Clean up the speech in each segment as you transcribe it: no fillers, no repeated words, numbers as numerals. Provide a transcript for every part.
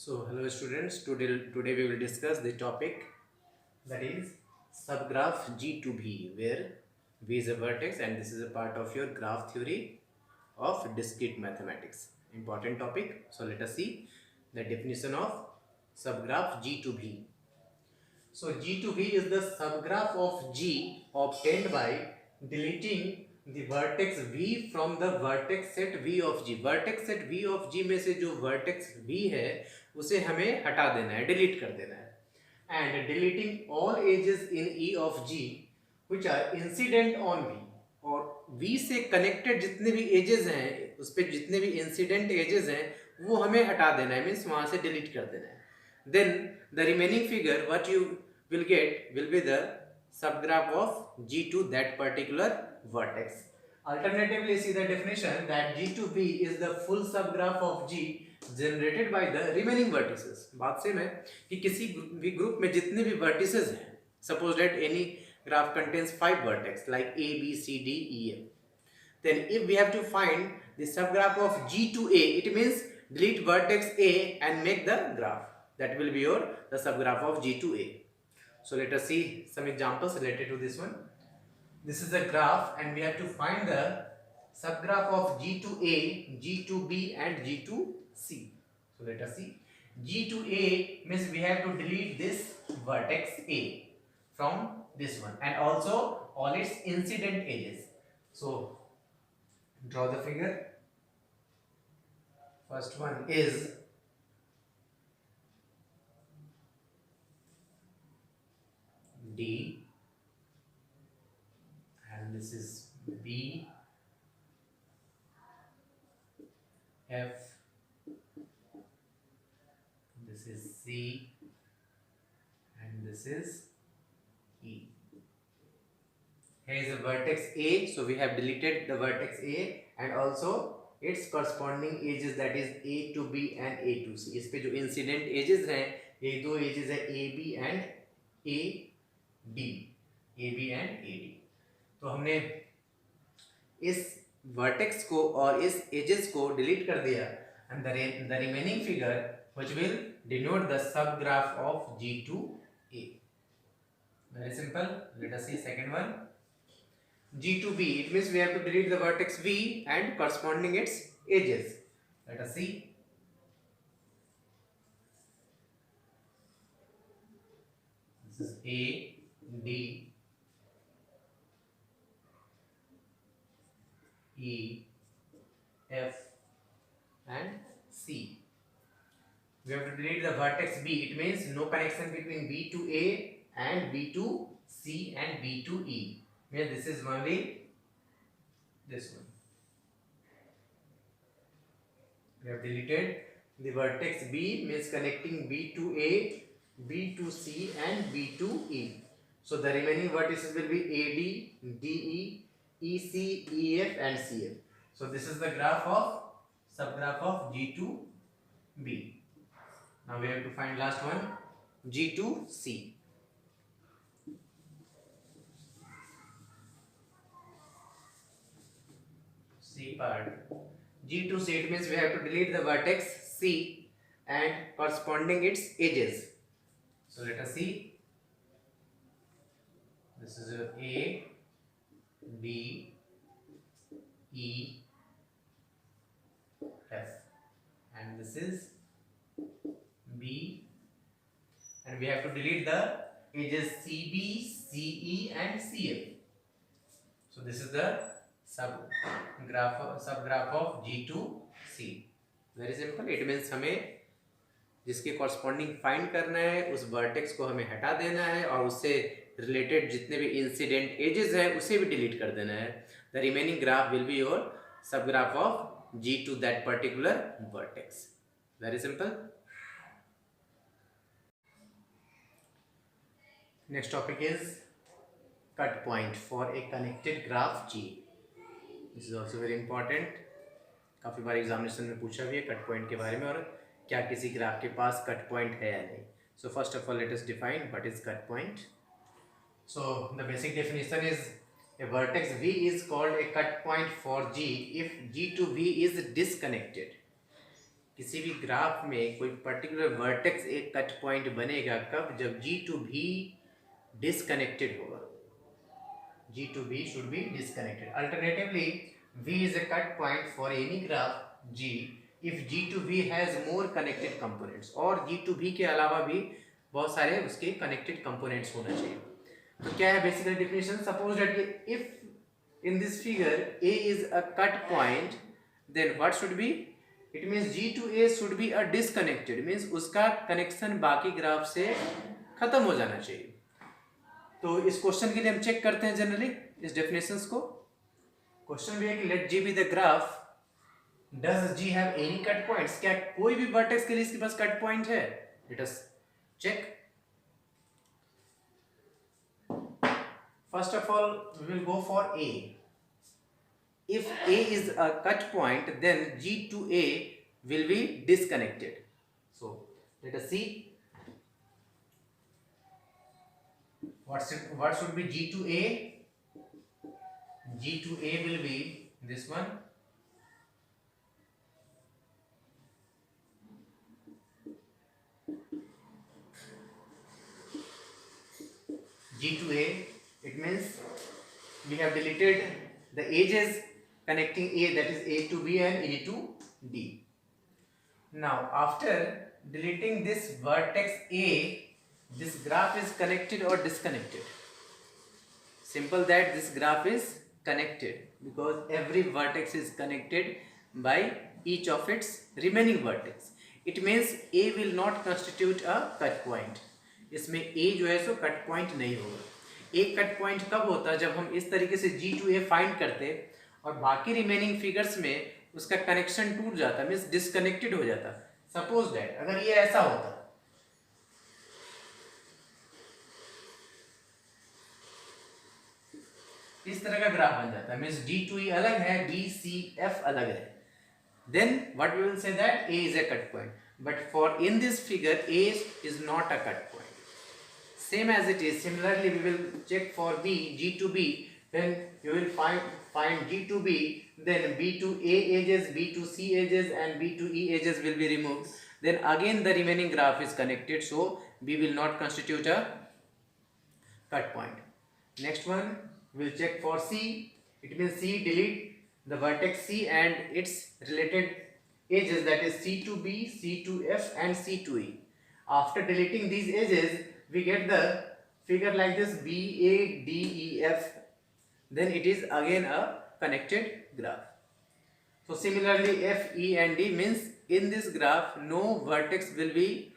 So hello students, today we will discuss the topic that is subgraph G to V, where V is a vertex and this is a part of your graph theory of discrete mathematics. Important topic. So let us see the definition of subgraph G to V. So G to V is the subgraph of G obtained by deleting the vertex V from the vertex set V of G. Vertex set V of G में से जो vertex V है उसे हमें हटा देना है, delete कर देना है. And deleting all edges in E of G which are incident on V. और V से connected जितने भी edges हैं, उस पे जितने भी incident edges हैं, वो हमें हटा देना है, means वहाँ से delete कर देना है. Then the remaining figure what you will get will be the subgraph of G to that particular vertex. Alternatively, see the definition that G to V is the full subgraph of G generated by the remaining vertices. बात same है कि किसी भी group में जितने भी vertices हैं, suppose that any graph contains 5 vertex like A, B, C, D, E, F. Then if we have to find the subgraph of G to A, it means delete vertex A and make the graph. That will be your the subgraph of G to A. So let us see some examples related to this one. This is a graph and we have to find the subgraph of G to A, G to B and G to C. So let us see. G to A means we have to delete this vertex A from this one and also all its incident edges. So draw the figure. First one is D and this is B, F, this is C and this is E. Here is the vertex A, so we have deleted the vertex A and also its corresponding edges, that is A to B and A to C. इस पे जो incident edges हैं, ये दो edges है AB and AD, AB and AD. तो हमने इस vertex को और इस edges को delete कर दिया and the remaining figure which will denote the subgraph of G to A. Very simple. Let us see second one. G to B, it means we have to delete the vertex V and corresponding its edges. Let us see. This is A, D, E, F and C. We have to delete the vertex B. It means no connection between B to A and B to C and B to E. Where this is only this one. We have deleted the vertex B means connecting B to A, B to C and B to E. So the remaining vertices will be AD, DE, EC, EF and CF. So this is the graph of subgraph of G to B. Now we have to find last one, G to C. C part. G to C, it means we have to delete the vertex C and corresponding its edges. So let us see. This is A, D, E, F and this is B and we have to delete the edges CB, CE and CF. So this is the subgraph of G to C. Very simple. It means हमें जिसके corresponding find करना है उस vertex को हमें हटा देना है और उससे related जितने भी incident edges हैं उसे भी delete कर देना है. The remaining graph will be your subgraph of G to that particular vertex. Very simple. Next topic is cut point for a connected graph G. This is also very important. काफ़ी बार examination में पूछा भी है cut point के बारे में और क्या किसी ग्राफ के पास कट पॉइंट है या नहीं. So first of all, let us define what is cut point. So the basic definition is a vertex V is called a cut point for G if G to V is disconnected. किसी भी graph में कोई particular vertex एक cut point बनेगा कब, जब G to B disconnected होगा. G to B should be disconnected. Alternatively, V is a cut point for any graph G if G to B has more connected components. और G to B के अलावा भी बहुत सारे उसके connected components होना चाहिए. तो क्या है basically definition? Suppose that if in this figure A is a cut point, then what should be? It means G to A should be a disconnected, means उसका कनेक्शन बाकी ग्राफ से खत्म हो जाना चाहिए. तो इस क्वेश्चन के लिए हम चेक करते हैं जनरली इस डेफिनेशंस को. क्वेश्चन भी है कि let G be the graph, does G have any cut points? क्या कोई भी वर्टेक्स के लिए इसके पास कट पॉइंट है? Let us check. First of all, we will go for A. If A is a cut point, then G to A will be disconnected. So, let us see. What should be G to A? G to A will be this one. G to A. It means we have deleted the edges connecting A, that is A to B and A to D. Now after deleting this vertex A, this graph is connected or disconnected? Simple that this graph is connected because every vertex is connected by each of its remaining vertex. It means A will not constitute a cut point. इसमें A जो है so cut point नहीं होगा. एक cut point कब होता है? जब हम इस तरीके से G to A फाइंड करते और बाकी रिमेनिंग फिगर्स में उसका कनेक्शन टूट जाता, मीन्स डिस्कनेक्टेड हो जाता. सपोज दैट अगर ये ऐसा होता, इस तरह का ग्राफ बन जाता है, मीन्स D to E अलग है, B C F अलग है, then what we will say that A is a cut point. But for in this figure A is not a cut point. Same as it is. Similarly, we will check for B, G to B. Then you will find G to B. Then B to A edges, B to C edges, and B to E edges will be removed. Then again the remaining graph is connected, so B will not constitute a cut point. Next one, we will check for C. It means C delete the vertex C and its related edges, that is C to B, C to F, and C to E. After deleting these edges, we get the figure like this B, A, D, E, F. Then it is again a connected graph. So similarly F, E and D means in this graph no vertex will be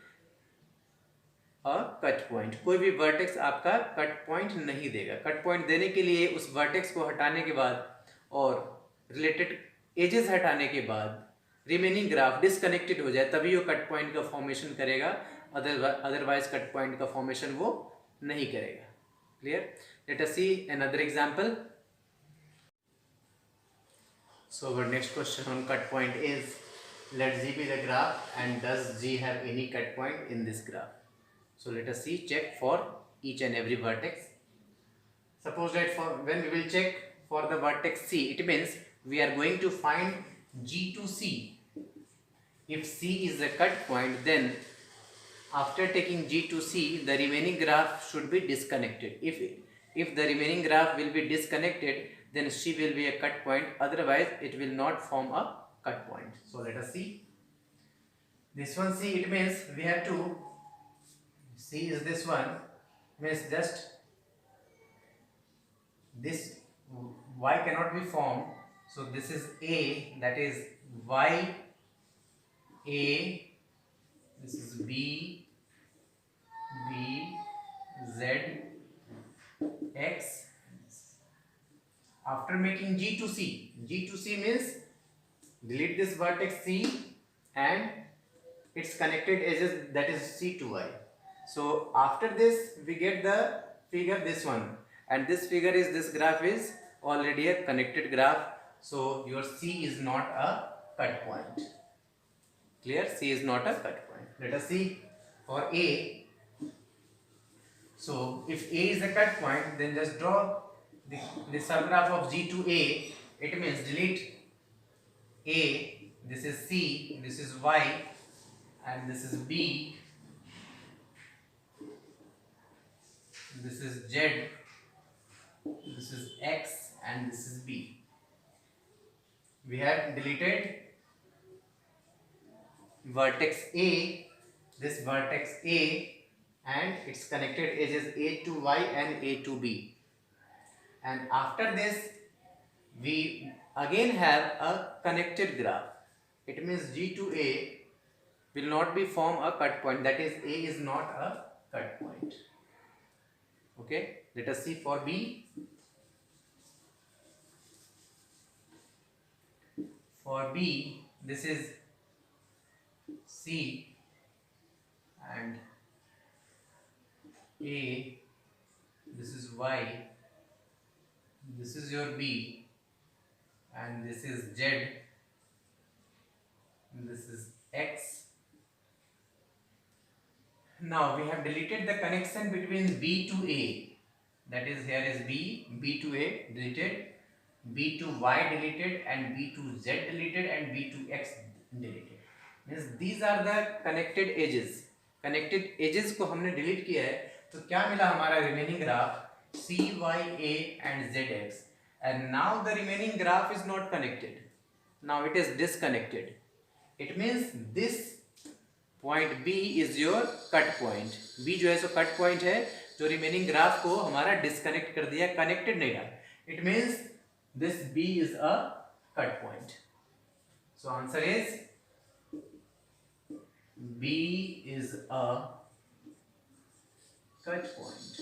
a cut point. कोई भी vertex आपका cut point नहीं देगा. cut point देने के लिए उस vertex को हटाने के बाद और related edges हटाने के बाद remaining graph disconnected हो जाए तभी वो cut point का formation करेगा. Otherwise cut point का formation वो नहीं करेगा. Clear? Let us see another example. So our next question on cut point is, let G be the graph and does G have any cut point in this graph? So let us see, check for each and every vertex. Suppose that when we will check for the vertex C, it means we are going to find G to C. If C is a cut point, then after taking G to C, the remaining graph should be disconnected. If the remaining graph will be disconnected, then C will be a cut point, otherwise it will not form a cut point. So let us see. This one C, it means we have to, C is this one, means just this Y cannot be formed. So this is A, that is Y, A, this is B, B, Z, X. After making G to C means delete this vertex C and its connected edges, that is C to Y. So after this we get the figure this one, and this figure is, this graph is already a connected graph, so your C is not a cut point. Clear? C is not a cut point. Let us see for A. So if A is a cut point, then just draw the subgraph of G to A. It means delete A this is C, this is Y, and this is B, this is Z, this is X, and this is B. We have deleted vertex A, this vertex A, and its connected edges A to Y and A to B. And after this, we again have a connected graph. It means G to A will not be form a cut point, that is A is not a cut point. Okay, let us see for B. For B, this is C and A, this is Y, this is your B, and this is Z, this is X. Now we have deleted the connection between B to A, that is here is B, B to A deleted, B to Y deleted, and B to Z deleted, and B to X deleted. Means these are the connected edges. Connected edges को हमने delete किया है, तो क्या मिला हमारा remaining graph C, Y, A and Z, X. And now the remaining graph is not connected. Now it is disconnected. It means this point B is your cut point. B जो है सो cut point है, जो remaining graph को हमारा disconnect कर दिया, connected नहीं रहा. It means this B is a cut point. So answer is B is a cut point.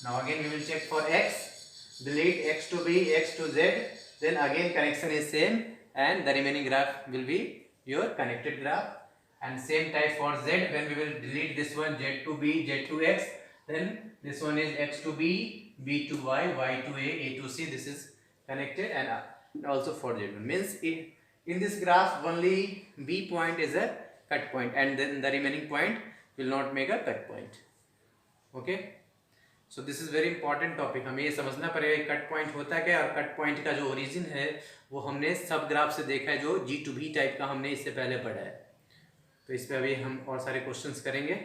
Now again we will check for X. Delete X to B, X to Z. Then again connection is same, and the remaining graph will be your connected graph. And same type for Z. When we will delete this one, Z to B, Z to X. Then this one is X to B, B to Y, Y to A to C. This is connected, and also for Z. Means in this graph only B point is a cut point, and then the remaining point will not make a cut point. Okay. So this is very important topic. हमें ये समझना पड़ेगा cut point होता क्या है, और cut point का जो ओरिजिन है वो हमने सब ग्राफ से देखा है, जो G to B टाइप का हमने इससे पहले पढ़ा है. तो इस पे अभी हम और सारे क्वेश्चंस करेंगे.